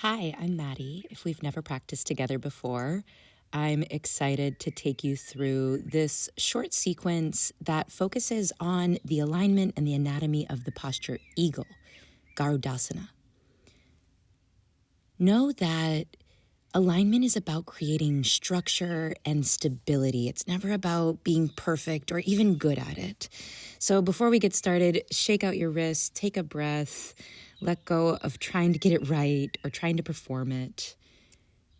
Hi, I'm Maddie. If we've never practiced together before, I'm excited to take you through this short sequence that focuses on the alignment and the anatomy of the posture eagle, Garudasana. Know that alignment is about creating structure and stability. It's never about being perfect or even good at it. So before we get started, shake out your wrists, take a breath, let go of trying to get it right or trying to perform it.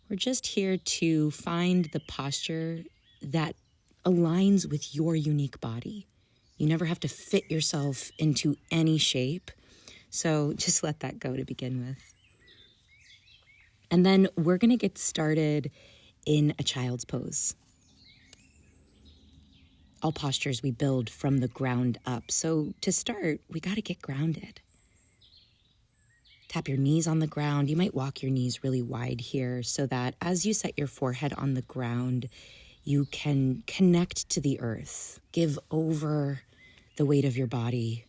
We're just here to find the posture that aligns with your unique body. You never have to fit yourself into any shape, so just let that go to begin with. And then we're going to get started in a child's pose. All postures we build from the ground up. So to start, we got to get grounded. Tap your knees on the ground. You might walk your knees really wide here so that as you set your forehead on the ground, you can connect to the earth. Give over the weight of your body.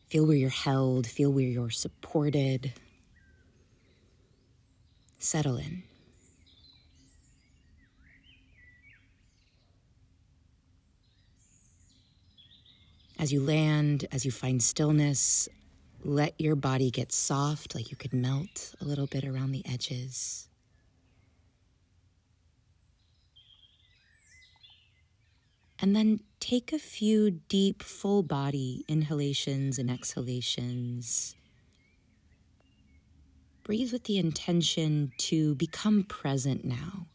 Feel where you're held. Feel where you're supported. Settle in. As you land, as you find stillness, let your body get soft, like you could melt a little bit around the edges. And then take a few deep, full body inhalations and exhalations. Breathe with the intention to become present now.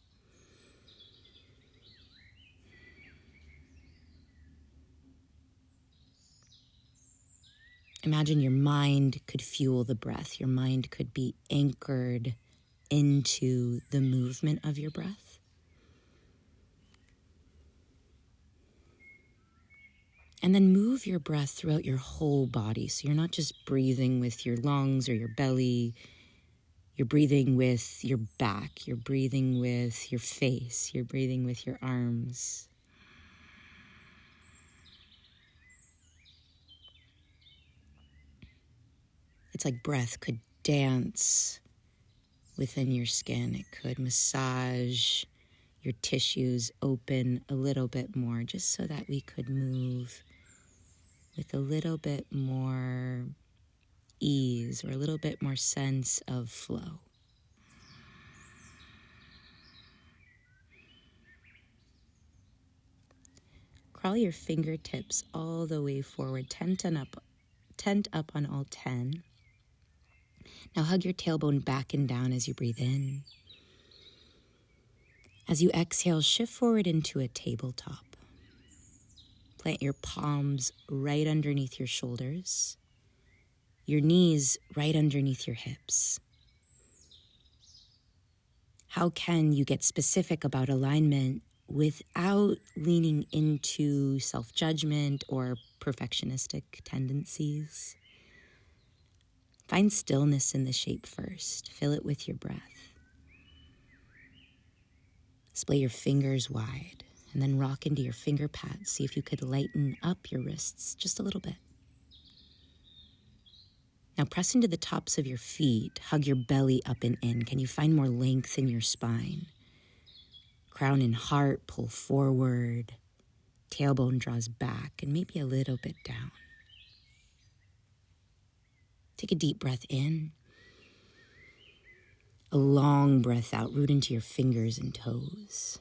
Imagine your mind could fuel the breath. Your mind could be anchored into the movement of your breath. And then move your breath throughout your whole body. So you're not just breathing with your lungs or your belly. You're breathing with your back. You're breathing with your face. You're breathing with your arms. It's like breath could dance within your skin. It could massage your tissues open a little bit more, just so that we could move with a little bit more ease or a little bit more sense of flow. Crawl your fingertips all the way forward, tent up on all 10. Now hug your tailbone back and down as you breathe in. As you exhale, shift forward into a tabletop. Plant your palms right underneath your shoulders, your knees right underneath your hips. How can you get specific about alignment without leaning into self-judgment or perfectionistic tendencies? Find stillness in the shape first. Fill it with your breath. Splay your fingers wide and then rock into your finger pads. See if you could lighten up your wrists just a little bit. Now press into the tops of your feet. Hug your belly up and in. Can you find more length in your spine? Crown and heart pull forward. Tailbone draws back and maybe a little bit down. Take a deep breath in. A long breath out. Root into your fingers and toes.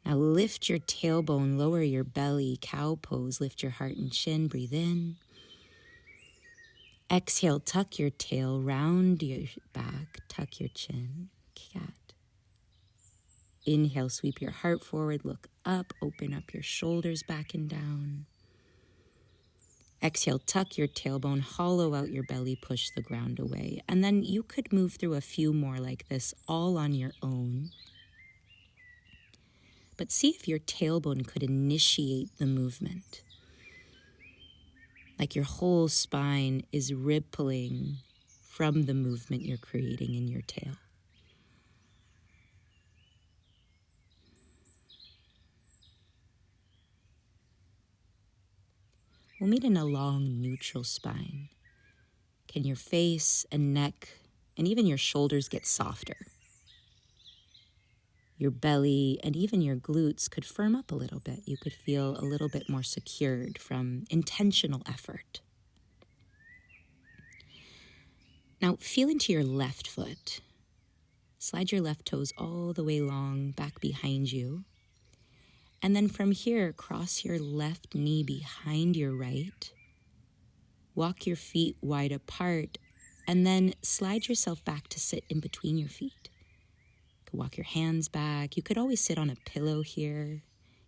Now lift your tailbone, lower your belly, cow pose. Lift your heart and chin. Breathe in. Exhale, tuck your tail, round your back, tuck your chin, cat. Inhale, sweep your heart forward, look up, open up your shoulders back and down. Exhale, tuck your tailbone, hollow out your belly, push the ground away. And then you could move through a few more like this, all on your own. But see if your tailbone could initiate the movement. Like your whole spine is rippling from the movement you're creating in your tail. We'll meet in a long neutral spine. Can your face and neck and even your shoulders get softer. Your belly and even your glutes could firm up a little bit. You could feel a little bit more secured from intentional effort. Now, feel into your left foot. Slide your left toes all the way long back behind you. And then from here, cross your left knee behind your right. Walk your feet wide apart, and then slide yourself back to sit in between your feet. You could walk your hands back. You could always sit on a pillow here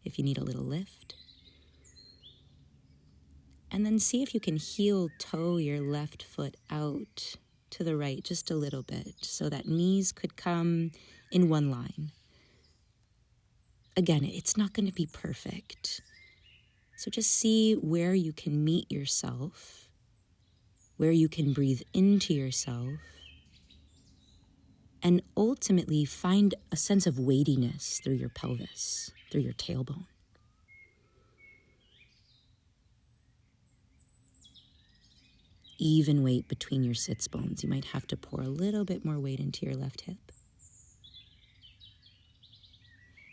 if you need a little lift. And then see if you can heel toe your left foot out to the right just a little bit so that knees could come in one line. Again, it's not going to be perfect. So just see where you can meet yourself, where you can breathe into yourself, and ultimately find a sense of weightiness through your pelvis, through your tailbone. Even weight between your sits bones. You might have to pour a little bit more weight into your left hip.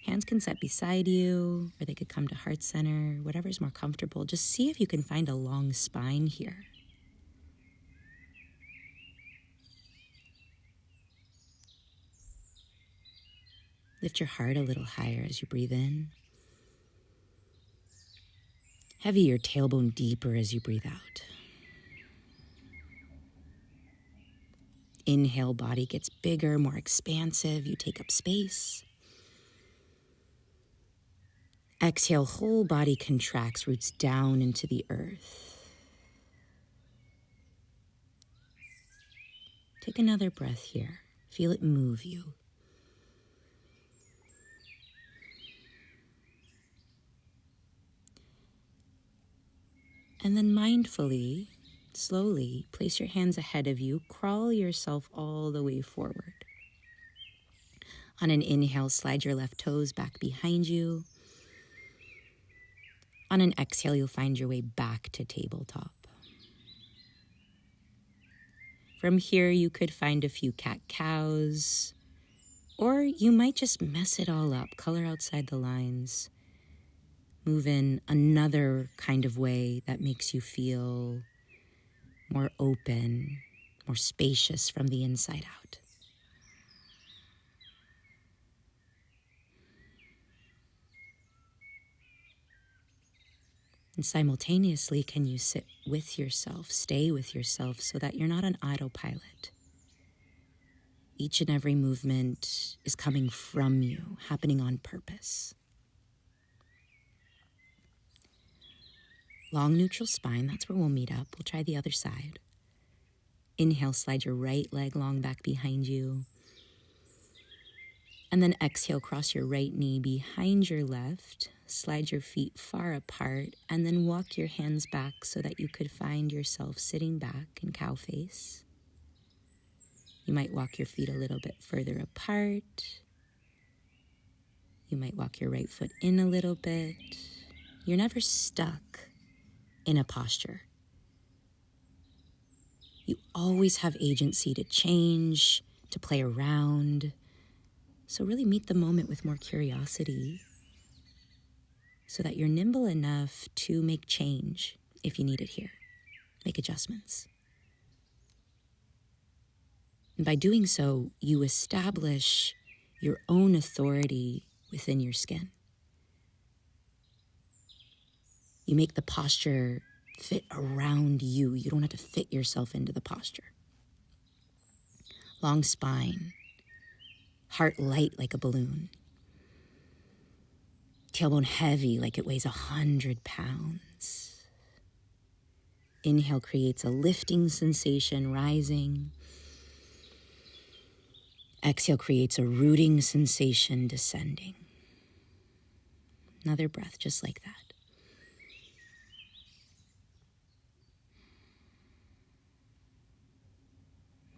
Hands can set beside you, or they could come to heart center, whatever's more comfortable. Just see if you can find a long spine here. Lift your heart a little higher as you breathe in. Heavy your tailbone deeper as you breathe out. Inhale, body gets bigger, more expansive. You take up space. Exhale, whole body contracts, roots down into the earth. Take another breath here. Feel it move you. And then mindfully, slowly, place your hands ahead of you. Crawl yourself all the way forward. On an inhale, slide your left toes back behind you. On an exhale, you'll find your way back to tabletop. From here, you could find a few cat-cows, or you might just mess it all up, color outside the lines. Move in another kind of way that makes you feel more open, more spacious from the inside out. And simultaneously, can you sit with yourself, stay with yourself so that you're not on autopilot? Each and every movement is coming from you, happening on purpose. Long neutral spine, that's where we'll meet up. We'll try the other side. Inhale, slide your right leg long back behind you. And then exhale, cross your right knee behind your left. Slide your feet far apart, and then walk your hands back so that you could find yourself sitting back in cow face. You might walk your feet a little bit further apart. You might walk your right foot in a little bit. You're never stuck in a posture. You always have agency to change, to play around. So really meet the moment with more curiosity so that you're nimble enough to make change if you need it here. Make adjustments. And by doing so, you establish your own authority within your skin. You make the posture fit around you. You don't have to fit yourself into the posture. Long spine, heart light like a balloon. Tailbone heavy like it weighs 100 pounds. Inhale creates a lifting sensation, rising. Exhale creates a rooting sensation, descending. Another breath just like that.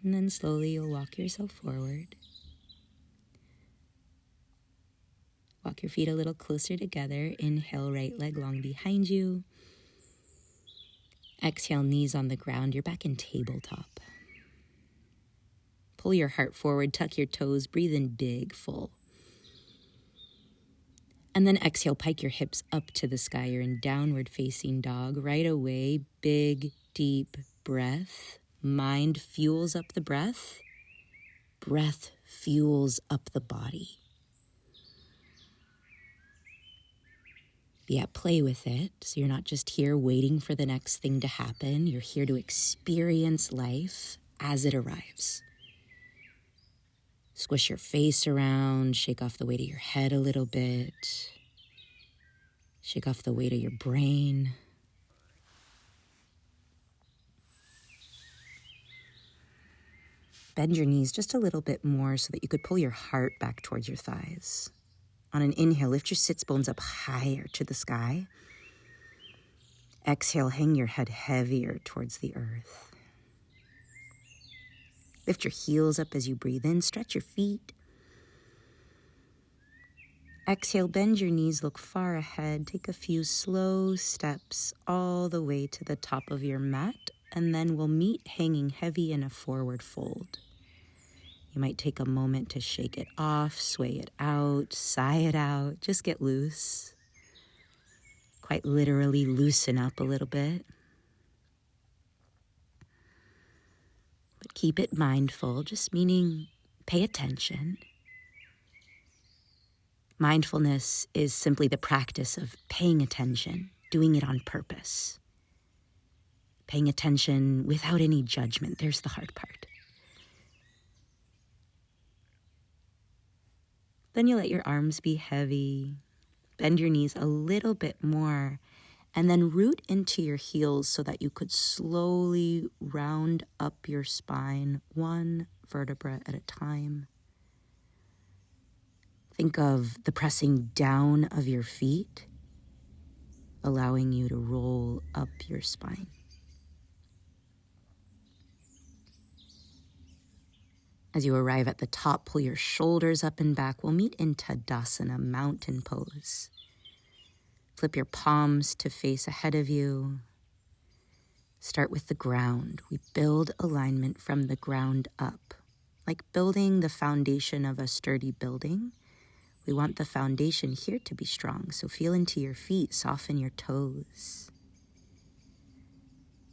And then slowly you'll walk yourself forward. Walk your feet a little closer together. Inhale, right leg long behind you. Exhale, knees on the ground. You're back in tabletop. Pull your heart forward, tuck your toes, breathe in big, full. And then exhale, pike your hips up to the sky. You're in downward facing dog. Right away, big, deep breath. Mind fuels up the breath. Breath fuels up the body. Be at play with it, so you're not just here waiting for the next thing to happen. You're here to experience life as it arrives. Squish your face around, shake off the weight of your head a little bit. Shake off the weight of your brain. Bend your knees just a little bit more so that you could pull your heart back towards your thighs. On an inhale, lift your sits bones up higher to the sky. Exhale, hang your head heavier towards the earth. Lift your heels up as you breathe in. Stretch your feet. Exhale, bend your knees, look far ahead. Take a few slow steps all the way to the top of your mat, and then we'll meet hanging heavy in a forward fold. You might take a moment to shake it off, sway it out, sigh it out. Just get loose. Quite literally loosen up a little bit. But keep it mindful, just meaning pay attention. Mindfulness is simply the practice of paying attention, doing it on purpose. Paying attention without any judgment. There's the hard part. Then you let your arms be heavy. Bend your knees a little bit more, and then root into your heels so that you could slowly round up your spine, one vertebra at a time. Think of the pressing down of your feet, allowing you to roll up your spine. As you arrive at the top, pull your shoulders up and back. We'll meet in Tadasana, mountain pose. Flip your palms to face ahead of you. Start with the ground. We build alignment from the ground up. Like building the foundation of a sturdy building, we want the foundation here to be strong. So feel into your feet, soften your toes.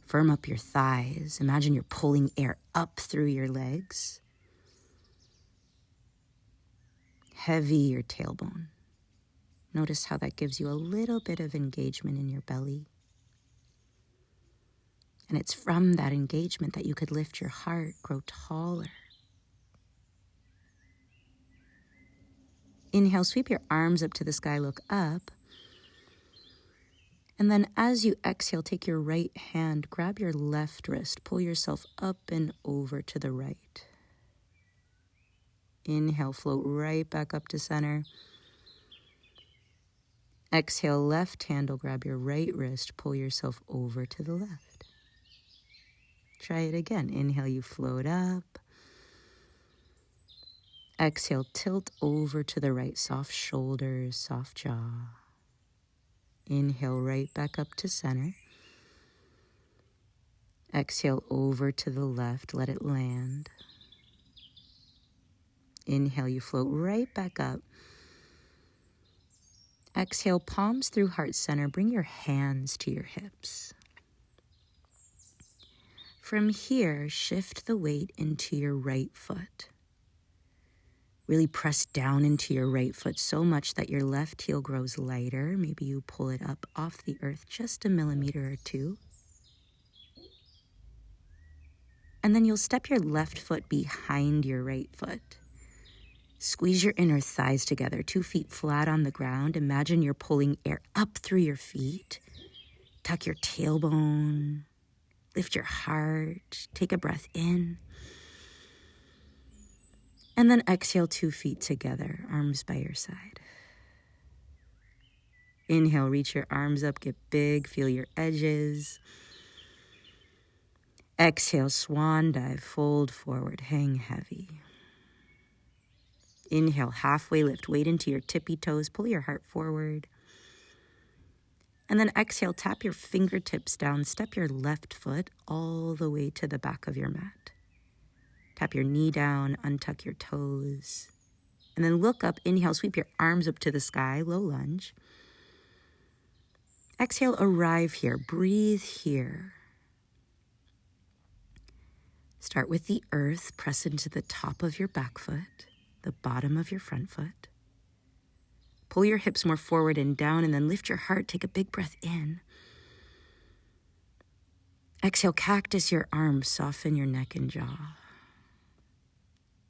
Firm up your thighs. Imagine you're pulling air up through your legs. Heavy your tailbone. Notice how that gives you a little bit of engagement in your belly. And it's from that engagement that you could lift your heart, grow taller. Inhale, sweep your arms up to the sky, look up. And then as you exhale, take your right hand, grab your left wrist, pull yourself up and over to the right. Inhale, float right back up to center. Exhale, left hand will grab your right wrist, pull yourself over to the left. Try it again. Inhale, you float up. Exhale, tilt over to the right, soft shoulders, soft jaw. Inhale, right back up to center. Exhale, over to the left, let it land. Inhale, you float right back up. Exhale, palms through heart center. Bring your hands to your hips. From here, shift the weight into your right foot. Really press down into your right foot so much that your left heel grows lighter. Maybe you pull it up off the earth just a millimeter or two. And then you'll step your left foot behind your right foot. Squeeze your inner thighs together, 2 feet flat on the ground. Imagine you're pulling air up through your feet. Tuck your tailbone. Lift your heart. Take a breath in. And then exhale, 2 feet together, arms by your side. Inhale, reach your arms up, get big, feel your edges. Exhale, swan dive, fold forward, hang heavy. Inhale, halfway lift, weight into your tippy toes, pull your heart forward. And then exhale, tap your fingertips down, step your left foot all the way to the back of your mat. Tap your knee down, untuck your toes. And then look up, inhale, sweep your arms up to the sky, low lunge. Exhale, arrive here, breathe here. Start with the earth, press into the top of your back foot, the bottom of your front foot. Pull your hips more forward and down, and then lift your heart, take a big breath in. Exhale, cactus your arms, soften your neck and jaw.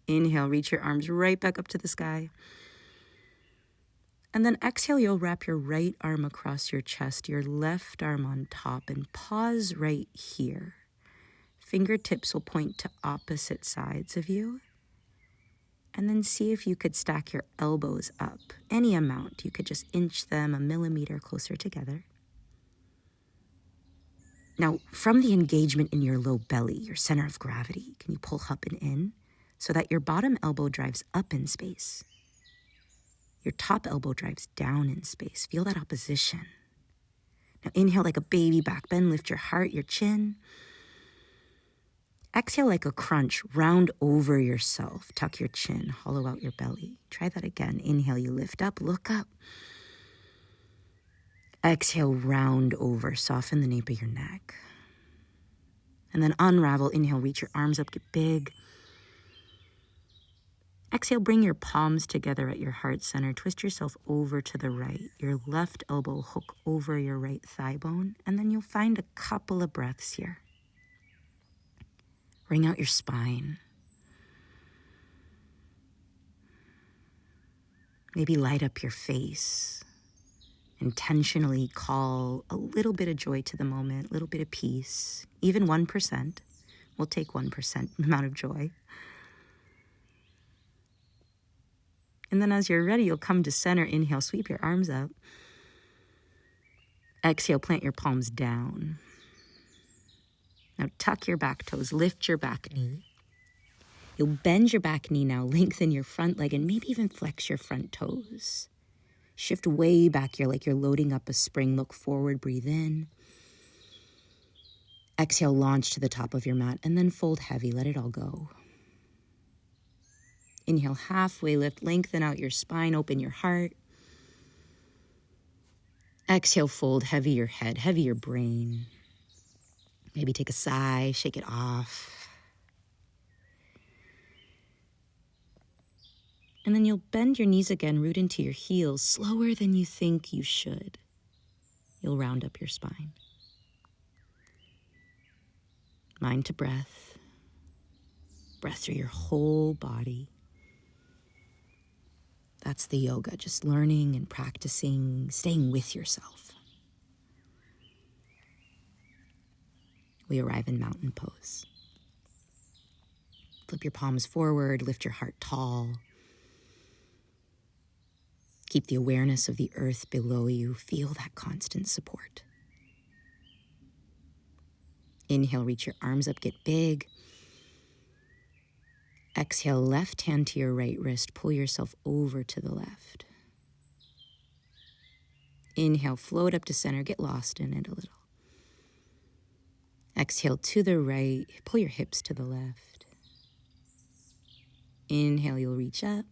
Inhale, reach your arms right back up to the sky. And then exhale, you'll wrap your right arm across your chest, your left arm on top, and pause right here. Fingertips will point to opposite sides of you. And then see if you could stack your elbows up. Any amount. You could just inch them a millimeter closer together. Now, from the engagement in your low belly, your center of gravity, can you pull up and in so that your bottom elbow drives up in space? Your top elbow drives down in space. Feel that opposition. Now inhale like a baby back bend, lift your heart, your chin. Exhale like a crunch, round over yourself. Tuck your chin, hollow out your belly. Try that again. Inhale, you lift up, look up. Exhale, round over, soften the nape of your neck. And then unravel, inhale, reach your arms up, get big. Exhale, bring your palms together at your heart center. Twist yourself over to the right. Your left elbow hook over your right thigh bone. And then you'll find a couple of breaths here. Bring out your spine. Maybe light up your face. Intentionally call a little bit of joy to the moment, a little bit of peace. Even 1%. We'll take 1% amount of joy. And then as you're ready, you'll come to center. Inhale, sweep your arms up. Exhale, plant your palms down. Now tuck your back toes, lift your back knee. You'll bend your back knee now, lengthen your front leg, and maybe even flex your front toes. Shift way back here like you're loading up a spring. Look forward, breathe in. Exhale, launch to the top of your mat, and then fold heavy, let it all go. Inhale, halfway lift, lengthen out your spine, open your heart. Exhale, fold heavy your head, heavy your brain. Maybe take a sigh, shake it off. And then you'll bend your knees again, root into your heels, slower than you think you should. You'll round up your spine. Mind to breath. Breath through your whole body. That's the yoga, just learning and practicing, staying with yourself. We arrive in mountain pose. Flip your palms forward, lift your heart tall. Keep the awareness of the earth below you. Feel that constant support. Inhale, reach your arms up, get big. Exhale, left hand to your right wrist. Pull yourself over to the left. Inhale, float up to center. Get lost in it a little. Exhale to the right. Pull your hips to the left. Inhale, you'll reach up.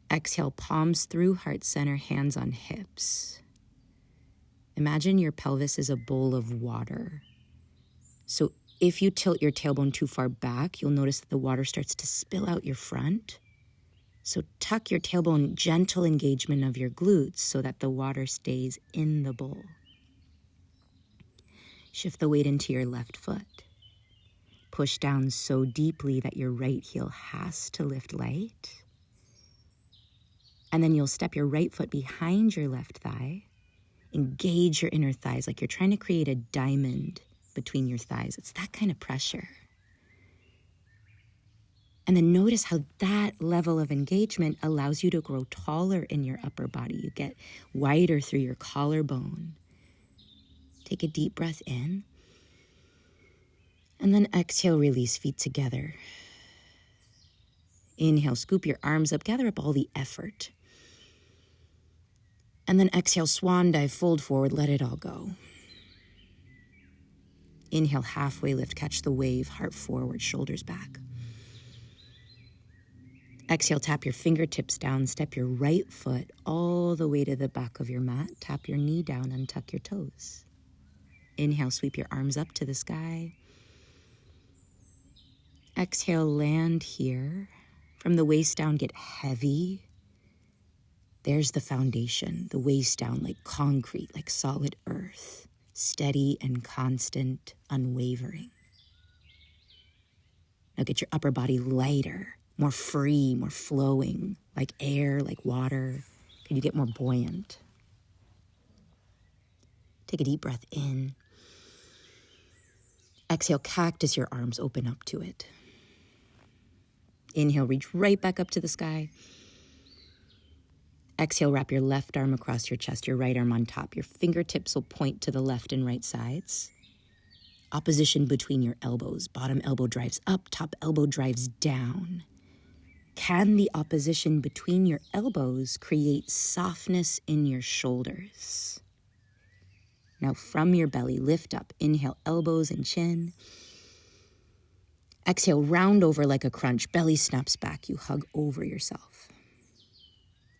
Exhale, palms through heart center, hands on hips. Imagine your pelvis is a bowl of water. So if you tilt your tailbone too far back, you'll notice that the water starts to spill out your front. So tuck your tailbone, gentle engagement of your glutes so that the water stays in the bowl. Shift the weight into your left foot. Push down so deeply that your right heel has to lift light. And then you'll step your right foot behind your left thigh. Engage your inner thighs like you're trying to create a diamond between your thighs. It's that kind of pressure. And then notice how that level of engagement allows you to grow taller in your upper body. You get wider through your collarbone. Take a deep breath in. And then exhale, release, feet together. Inhale, scoop your arms up, gather up all the effort. And then exhale, swan dive, fold forward, let it all go. Inhale, halfway lift, catch the wave, heart forward, shoulders back. Exhale, tap your fingertips down, step your right foot all the way to the back of your mat. Tap your knee down, untuck your toes. Inhale, sweep your arms up to the sky. Exhale, land here. From the waist down, get heavy. There's the foundation, the waist down like concrete, like solid earth, steady and constant, unwavering. Now get your upper body lighter, more free, more flowing, like air, like water. Can you get more buoyant? Take a deep breath in. Exhale, cactus your arms, open up to it. Inhale, reach right back up to the sky. Exhale, wrap your left arm across your chest, your right arm on top. Your fingertips will point to the left and right sides. Opposition between your elbows. Bottom elbow drives up, top elbow drives down. Can the opposition between your elbows create softness in your shoulders? Now from your belly, lift up. Inhale, elbows and chin. Exhale, round over like a crunch. Belly snaps back. You hug over yourself.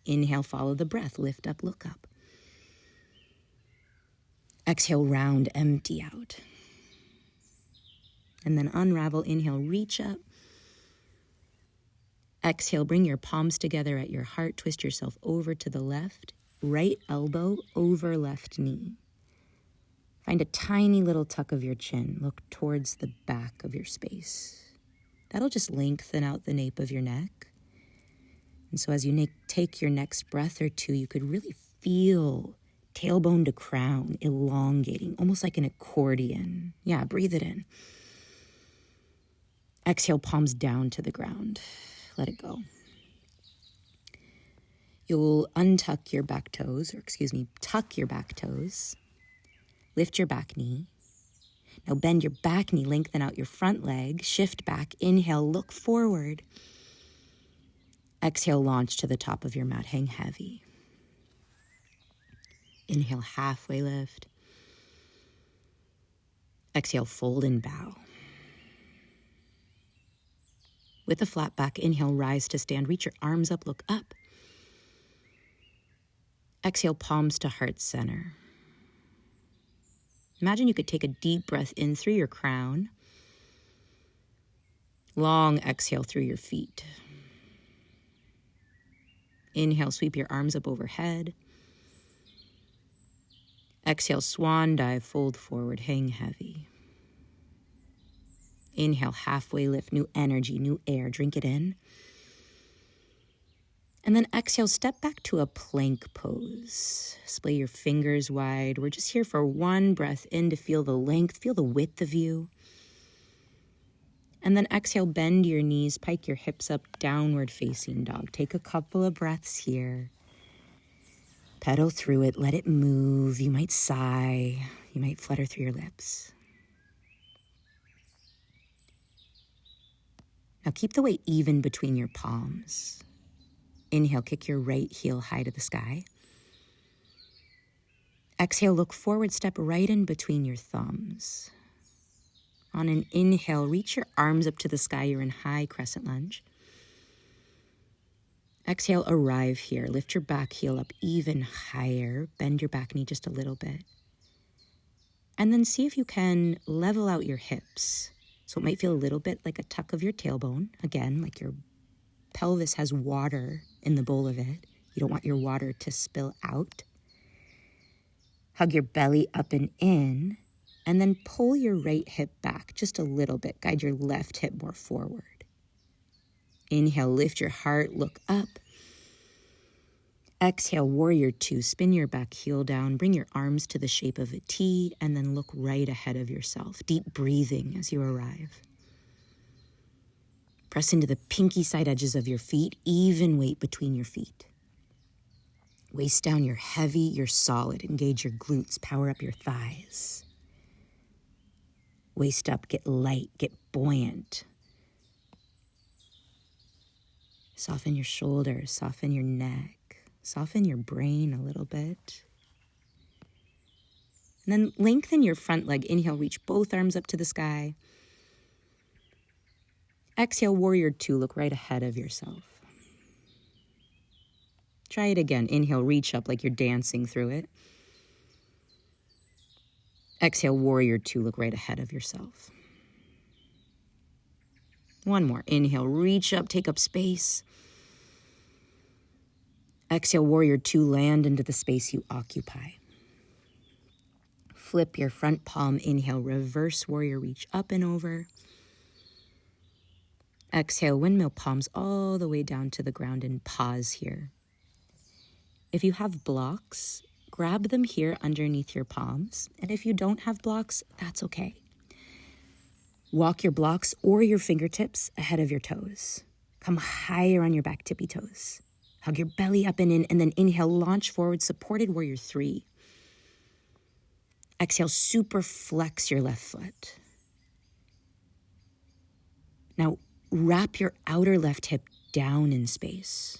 Inhale, follow the breath. Lift up, look up. Exhale, round, empty out. And then unravel. Inhale, reach up. Exhale, bring your palms together at your heart. Twist yourself over to the left. Right elbow over left knee. Find a tiny little tuck of your chin. Look towards the back of your space. That'll just lengthen out the nape of your neck. And so as you take your next breath or two, you could really feel tailbone to crown elongating, almost like an accordion. Yeah, breathe it in. Exhale, palms down to the ground. Let it go. You'll tuck your back toes. Lift your back knee. Now bend your back knee, lengthen out your front leg, shift back, inhale, look forward. Exhale, launch to the top of your mat, hang heavy. Inhale, halfway lift. Exhale, fold and bow. With a flat back, inhale, rise to stand, reach your arms up, look up. Exhale, palms to heart center. Imagine you could take a deep breath in through your crown. Long exhale through your feet. Inhale, sweep your arms up overhead. Exhale, swan dive, fold forward, hang heavy. Inhale, halfway lift, new energy, new air, drink it in. And then exhale, step back to a plank pose. Splay your fingers wide. We're just here for one breath in to feel the length, feel the width of you. And then exhale, bend your knees, pike your hips up, downward facing dog. Take a couple of breaths here. Pedal through it, let it move. You might sigh, you might flutter through your lips. Now keep the weight even between your palms. Inhale, kick your right heel high to the sky. Exhale, look forward, step right in between your thumbs. On an inhale, reach your arms up to the sky. You're in high crescent lunge. Exhale, arrive here. Lift your back heel up even higher. Bend your back knee just a little bit. And then see if you can level out your hips. So it might feel a little bit like a tuck of your tailbone. Again, like your pelvis has water in the bowl of it. You don't want your water to spill out. Hug your belly up and in. And then pull your right hip back just a little bit. Guide your left hip more forward. Inhale, lift your heart, look up. Exhale, warrior two. Spin your back heel down. Bring your arms to the shape of a T and then look right ahead of yourself. Deep breathing as you arrive. Press into the pinky side edges of your feet. Even weight between your feet. Waist down, you're heavy, you're solid. Engage your glutes, power up your thighs. Waist up, get light, get buoyant. Soften your shoulders, soften your neck, soften your brain a little bit. And then lengthen your front leg. Inhale, reach both arms up to the sky. Exhale, warrior two, look right ahead of yourself. Try it again. Inhale, reach up like you're dancing through it. Exhale, warrior two, look right ahead of yourself. One more. Inhale, reach up, take up space. Exhale, warrior two, land into the space you occupy. Flip your front palm. Inhale, reverse warrior, reach up and over. Exhale, windmill palms all the way down to the ground and pause here. If you have blocks, grab them here underneath your palms. And if you don't have blocks, that's okay. Walk your blocks or your fingertips ahead of your toes. Come higher on your back tippy toes. Hug your belly up and in, and then inhale, launch forward, supported warrior three. Exhale, super flex your left foot. Now, wrap your outer left hip down in space.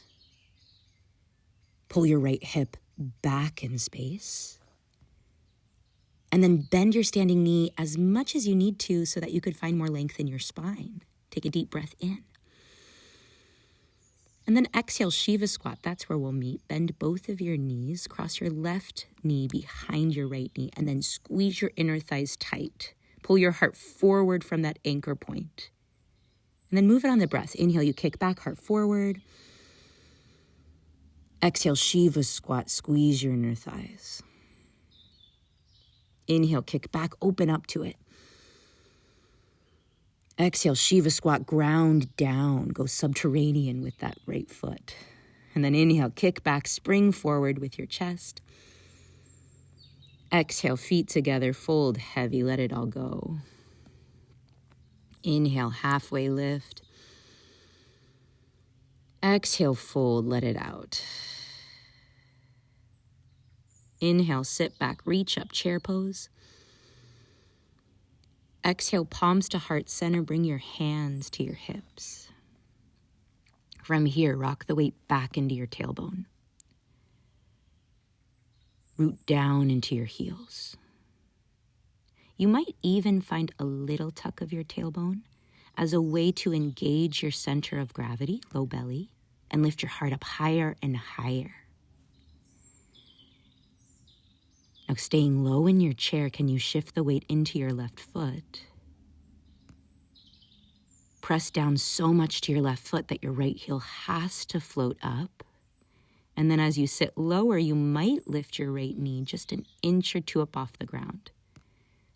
Pull your right hip back in space. And then bend your standing knee as much as you need to so that you could find more length in your spine. Take a deep breath in. And then exhale, Shiva squat. That's where we'll meet. Bend both of your knees. Cross your left knee behind your right knee. And then squeeze your inner thighs tight. Pull your heart forward from that anchor point. And then move it on the breath. Inhale, you kick back, heart forward. Exhale, Shiva squat. Squeeze your inner thighs. Inhale, kick back, open up to it. Exhale, Shiva squat, ground down. Go subterranean with that right foot. And then inhale, kick back, spring forward with your chest. Exhale, feet together, fold heavy, let it all go. Inhale, halfway lift. Exhale, fold, let it out. Inhale, sit back, reach up, chair pose. Exhale, palms to heart center, bring your hands to your hips. From here, rock the weight back into your tailbone. Root down into your heels. You might even find a little tuck of your tailbone as a way to engage your center of gravity, low belly, and lift your heart up higher and higher. Now, staying low in your chair, can you shift the weight into your left foot? Press down so much to your left foot that your right heel has to float up. And then as you sit lower, you might lift your right knee just an inch or two up off the ground.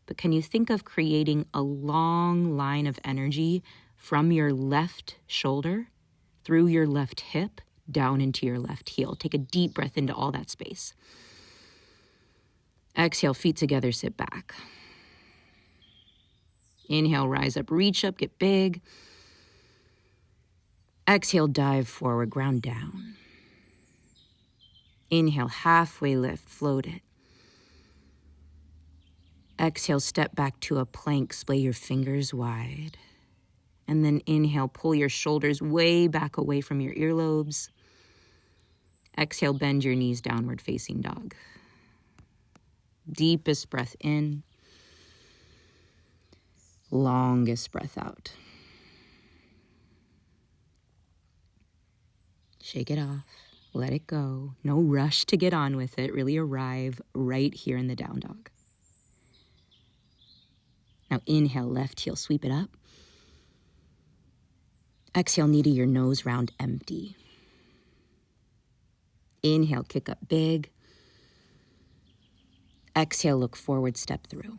But can you think of creating a long line of energy from your left shoulder through your left hip down into your left heel? Take a deep breath into all that space. Exhale, feet together, sit back. Inhale, rise up, reach up, get big. Exhale, dive forward, ground down. Inhale, halfway lift, float it. Exhale, step back to a plank, splay your fingers wide. And then inhale, pull your shoulders way back away from your earlobes. Exhale, bend your knees, downward facing dog. Deepest breath in. Longest breath out. Shake it off. Let it go. No rush to get on with it. Really arrive right here in the down dog. Now inhale, left heel, sweep it up. Exhale, knee to your nose, round empty. Inhale, kick up big. Exhale, look forward, step through.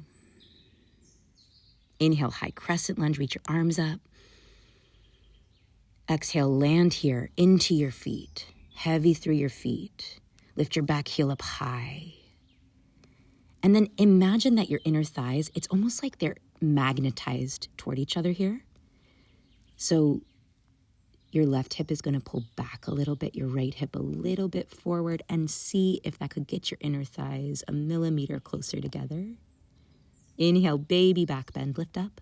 Inhale, high crescent lunge, reach your arms up. Exhale, land here into your feet, heavy through your feet. Lift your back heel up high. And then imagine that your inner thighs, it's almost like they're magnetized toward each other here. So your left hip is going to pull back a little bit, your right hip a little bit forward, and see if that could get your inner thighs a millimeter closer together. Inhale, baby back bend, lift up.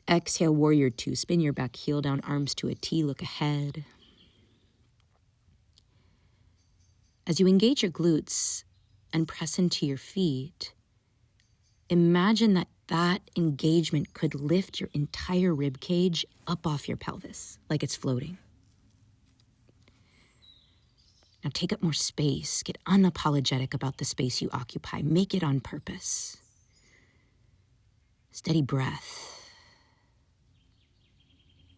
Exhale, warrior two, spin your back heel down, arms to a T, look ahead. As you engage your glutes, and press into your feet, imagine that engagement could lift your entire rib cage up off your pelvis, like it's floating. Now take up more space. Get unapologetic about the space you occupy. Make it on purpose. Steady breath.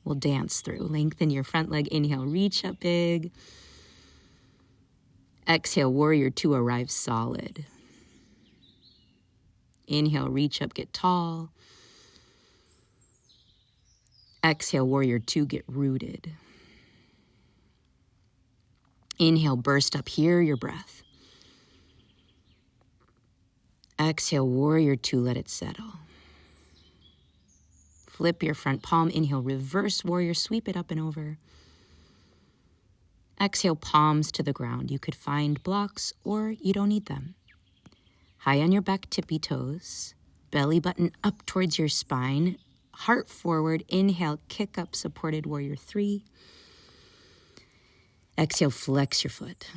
We'll dance through. Lengthen your front leg. Inhale, reach up big. Exhale, warrior two, arrive solid. Inhale, reach up, get tall. Exhale, warrior two, get rooted. Inhale, burst up, hear your breath. Exhale, warrior two, let it settle. Flip your front palm. Inhale, reverse warrior, sweep it up and over. Exhale, palms to the ground. You could find blocks or you don't need them. High on your back, tippy toes. Belly button up towards your spine. Heart forward. Inhale, kick up, supported warrior three. Exhale, flex your foot.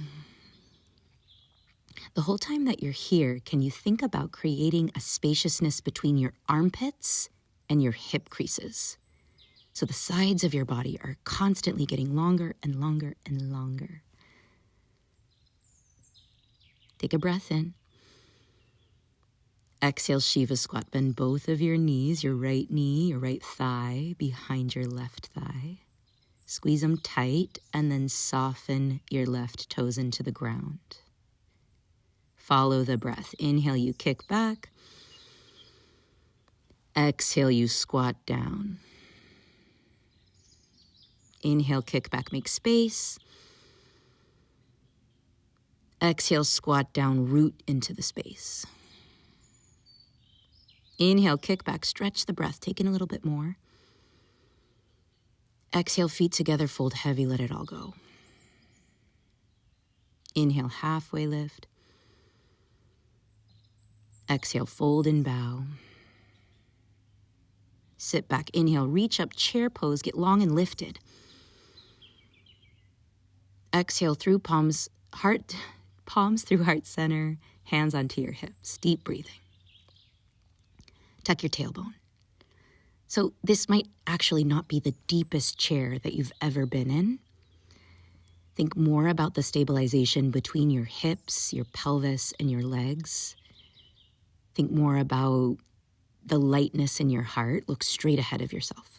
The whole time that you're here, can you think about creating a spaciousness between your armpits and your hip creases? So the sides of your body are constantly getting longer and longer and longer. Take a breath in. Exhale, Shiva squat. Bend both of your knees, your right knee, your right thigh behind your left thigh. Squeeze them tight and then soften your left toes into the ground. Follow the breath. Inhale, you kick back. Exhale, you squat down. Inhale, kick back, make space. Exhale, squat down, root into the space. Inhale, kick back, stretch the breath, take in a little bit more. Exhale, feet together, fold heavy, let it all go. Inhale, halfway lift. Exhale, fold and bow. Sit back, inhale, reach up, chair pose, get long and lifted. Exhale through palms through heart center, hands onto your hips, deep breathing. Tuck your tailbone. So this might actually not be the deepest chair that you've ever been in. Think more about the stabilization between your hips, your pelvis, and your legs. Think more about the lightness in your heart. Look straight ahead of yourself.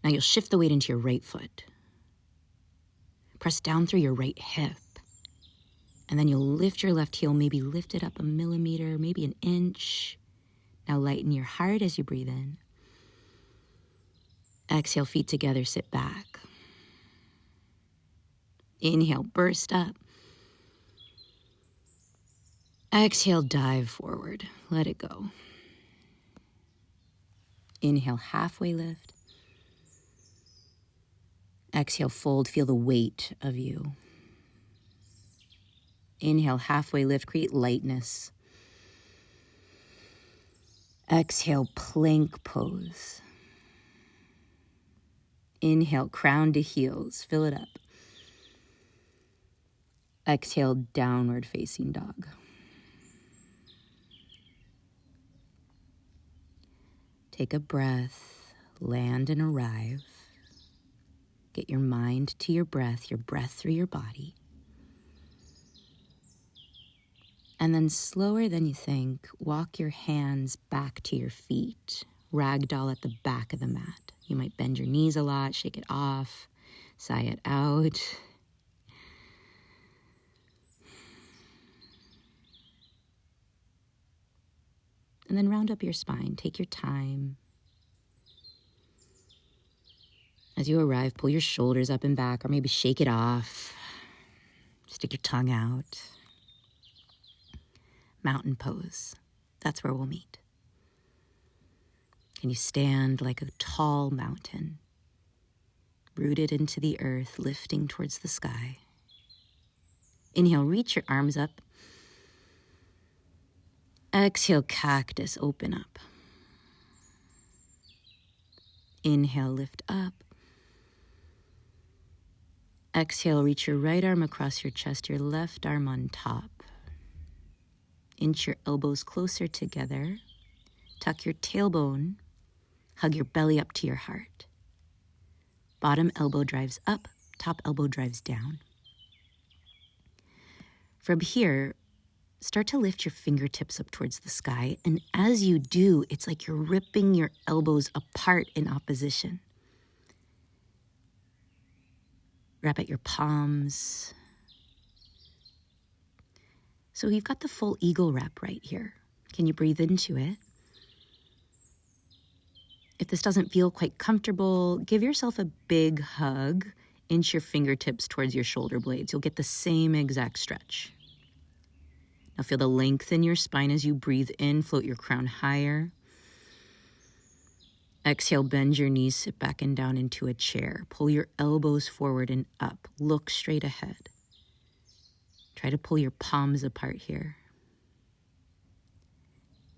Now you'll shift the weight into your right foot. Press down through your right hip. And then you'll lift your left heel, maybe lift it up a millimeter, maybe an inch. Now lighten your heart as you breathe in. Exhale, feet together, sit back. Inhale, burst up. Exhale, dive forward. Let it go. Inhale, halfway lift. Exhale, fold. Feel the weight of you. Inhale, halfway lift. Create lightness. Exhale, plank pose. Inhale, crown to heels. Fill it up. Exhale, downward facing dog. Take a breath, land and arrive. Get your mind to your breath through your body. And then slower than you think, walk your hands back to your feet. Ragdoll at the back of the mat. You might bend your knees a lot, shake it off, sigh it out. And then round up your spine. Take your time. As you arrive, pull your shoulders up and back, or maybe shake it off. Stick your tongue out. Mountain pose. That's where we'll meet. Can you stand like a tall mountain, rooted into the earth, lifting towards the sky? Inhale, reach your arms up. Exhale, cactus, open up. Inhale, lift up. Exhale, reach your right arm across your chest, your left arm on top. Inch your elbows closer together. Tuck your tailbone. Hug your belly up to your heart. Bottom elbow drives up, top elbow drives down. From here, start to lift your fingertips up towards the sky. And as you do, it's like you're ripping your elbows apart in opposition. Wrap at your palms. So you've got the full eagle wrap right here. Can you breathe into it? If this doesn't feel quite comfortable, give yourself a big hug. Inch your fingertips towards your shoulder blades. You'll get the same exact stretch. Now feel the length in your spine as you breathe in. Float your crown higher. Exhale, bend your knees, sit back and down into a chair. Pull your elbows forward and up. Look straight ahead. Try to pull your palms apart here.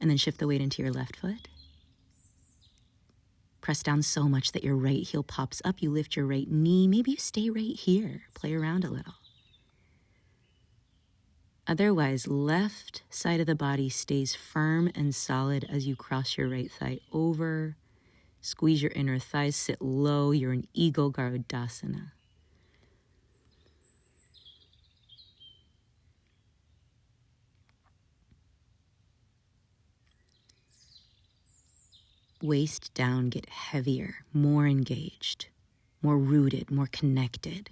And then shift the weight into your left foot. Press down so much that your right heel pops up. You lift your right knee. Maybe you stay right here. Play around a little. Otherwise, left side of the body stays firm and solid as you cross your right thigh over. Squeeze your inner thighs, sit low. You're in Eagle Garudasana. Waist down, get heavier, more engaged, more rooted, more connected.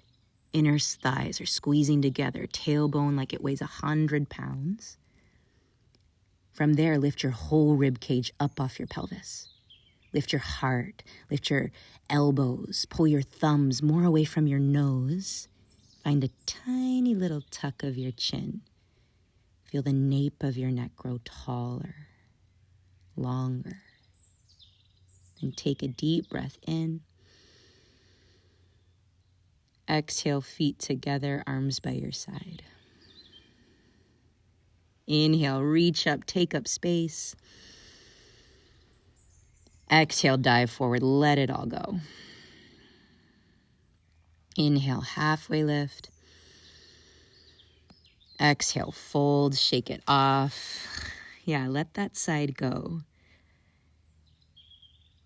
Inner thighs are squeezing together, tailbone like it weighs 100 pounds. From there, lift your whole rib cage up off your pelvis. Lift your heart, lift your elbows, pull your thumbs more away from your nose. Find a tiny little tuck of your chin. Feel the nape of your neck grow taller, longer. And take a deep breath in. Exhale, feet together, arms by your side. Inhale, reach up, take up space. Exhale, dive forward, let it all go. Inhale, halfway lift. Exhale, fold, shake it off. Yeah, let that side go.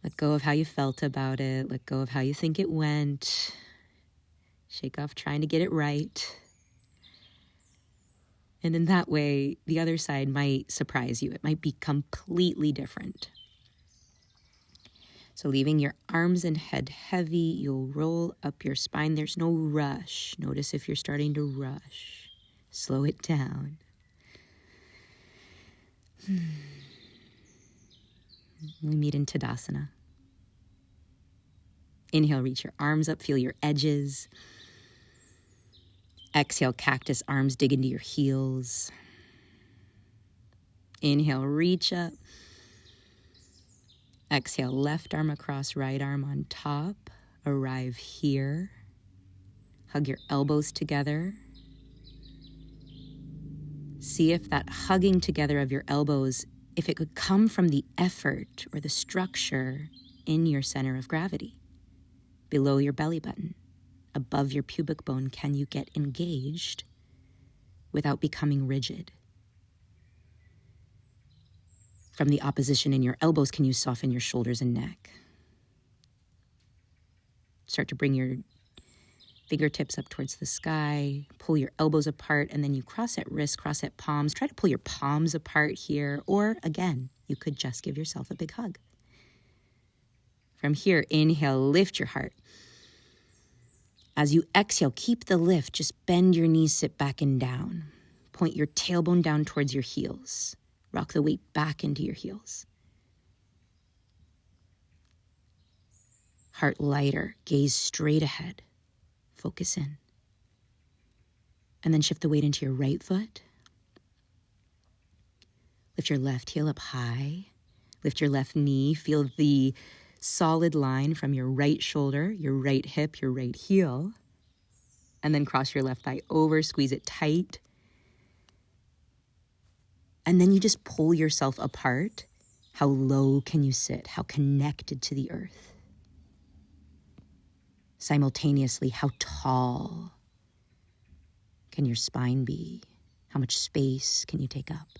Let go of how you felt about it. Let go of how you think it went. Shake off trying to get it right. And in that way, the other side might surprise you. It might be completely different. So leaving your arms and head heavy, you'll roll up your spine. There's no rush. Notice if you're starting to rush. Slow it down. We meet in Tadasana. Inhale, reach your arms up, feel your edges. Exhale, cactus arms, dig into your heels. Inhale, reach up. Exhale, left arm across, right arm on top. Arrive here. Hug your elbows together. See if that hugging together of your elbows, if it could come from the effort or the structure in your center of gravity. Below your belly button, above your pubic bone, can you get engaged without becoming rigid? From the opposition in your elbows, can you soften your shoulders and neck? Start to bring your fingertips up towards the sky, pull your elbows apart, and then you cross at wrists, cross at palms. Try to pull your palms apart here, or again, you could just give yourself a big hug. From here, inhale, lift your heart. As you exhale, keep the lift. Just bend your knees, sit back and down. Point your tailbone down towards your heels. Rock the weight back into your heels. Heart lighter, gaze straight ahead. Focus in. And then shift the weight into your right foot. Lift your left heel up high. Lift your left knee. Feel the solid line from your right shoulder, your right hip, your right heel. And then cross your left thigh over, squeeze it tight. And then you just pull yourself apart. How low can you sit? How connected to the earth? Simultaneously, how tall can your spine be? How much space can you take up?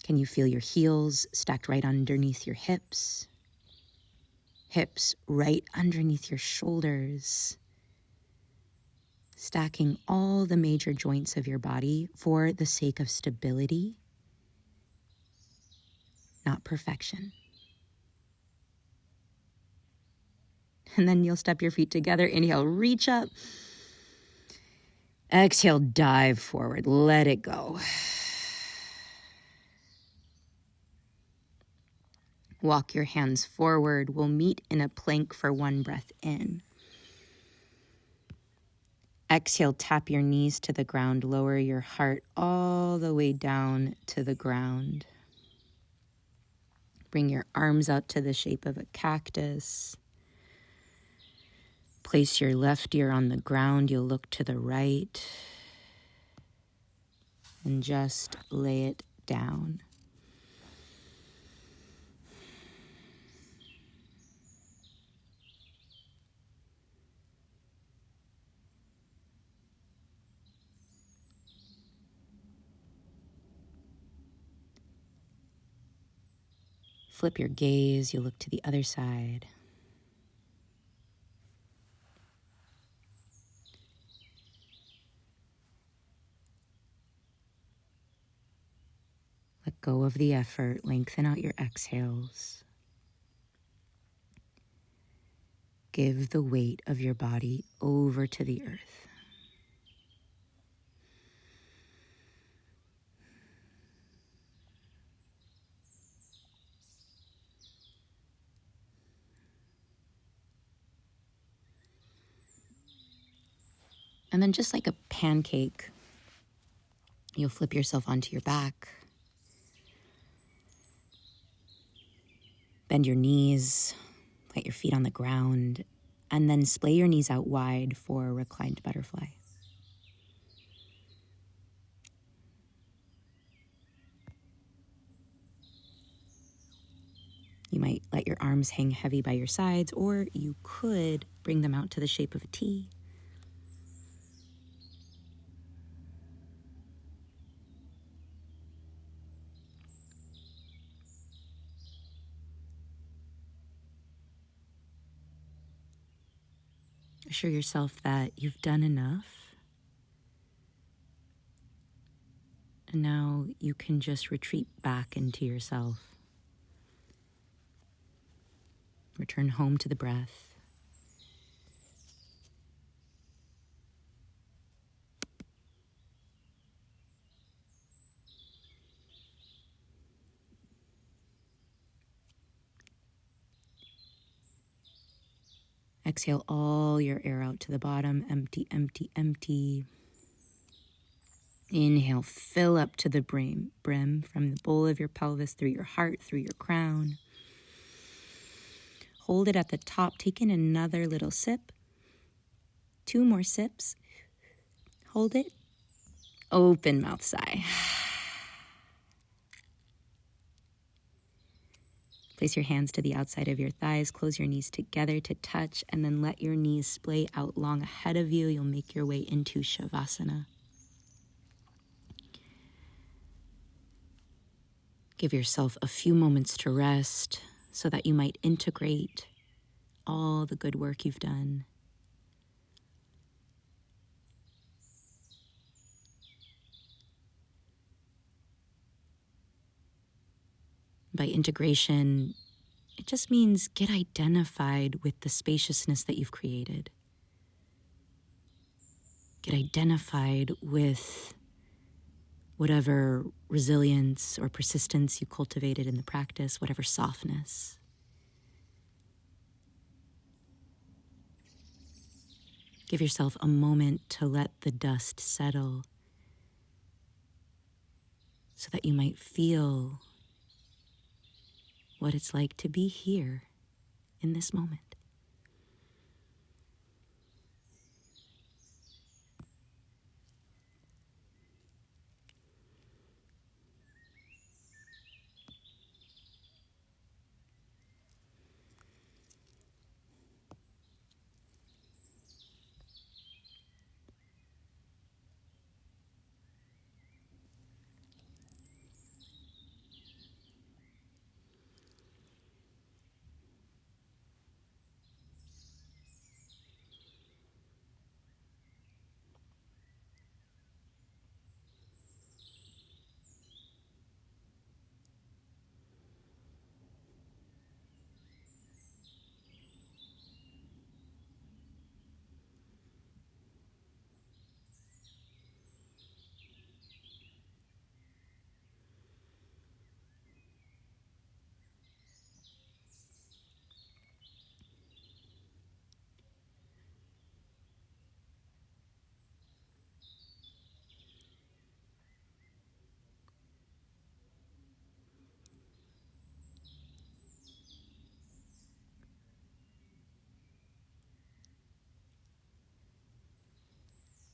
Can you feel your heels stacked right underneath your hips? Hips right underneath your shoulders, stacking all the major joints of your body for the sake of stability, not perfection. And then you'll step your feet together. Inhale, reach up. Exhale, dive forward. Let it go. Walk your hands forward. We'll meet in a plank for one breath in. Exhale, tap your knees to the ground. Lower your heart all the way down to the ground. Bring your arms out to the shape of a cactus. Place your left ear on the ground. You'll look to the right. And just lay it down. Flip your gaze, you look to the other side. Let go of the effort, lengthen out your exhales. Give the weight of your body over to the earth. And then just like a pancake, you'll flip yourself onto your back. Bend your knees, plant your feet on the ground, and then splay your knees out wide for a reclined butterfly. You might let your arms hang heavy by your sides, or you could bring them out to the shape of a T. Assure yourself that you've done enough. And now you can just retreat back into yourself. Return home to the breath. Exhale all your air out to the bottom. Empty, empty, empty. Inhale, fill up to the brim from the bowl of your pelvis, through your heart, through your crown. Hold it at the top. Take in another little sip. 2 more sips. Hold it. Open mouth sigh. Place your hands to the outside of your thighs. Close your knees together to touch, and then let your knees splay out long ahead of you. You'll make your way into Shavasana. Give yourself a few moments to rest so that you might integrate all the good work you've done. By integration, it just means get identified with the spaciousness that you've created. Get identified with whatever resilience or persistence you cultivated in the practice, whatever softness. Give yourself a moment to let the dust settle so that you might feel what it's like to be here in this moment.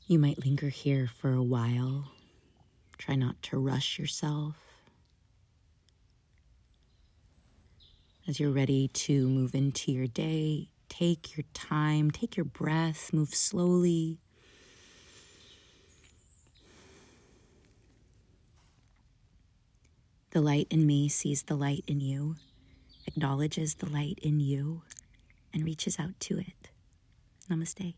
You might linger here for a while. Try not to rush yourself. As you're ready to move into your day, take your time, take your breath, move slowly. The light in me sees the light in you, acknowledges the light in you, and reaches out to it. Namaste.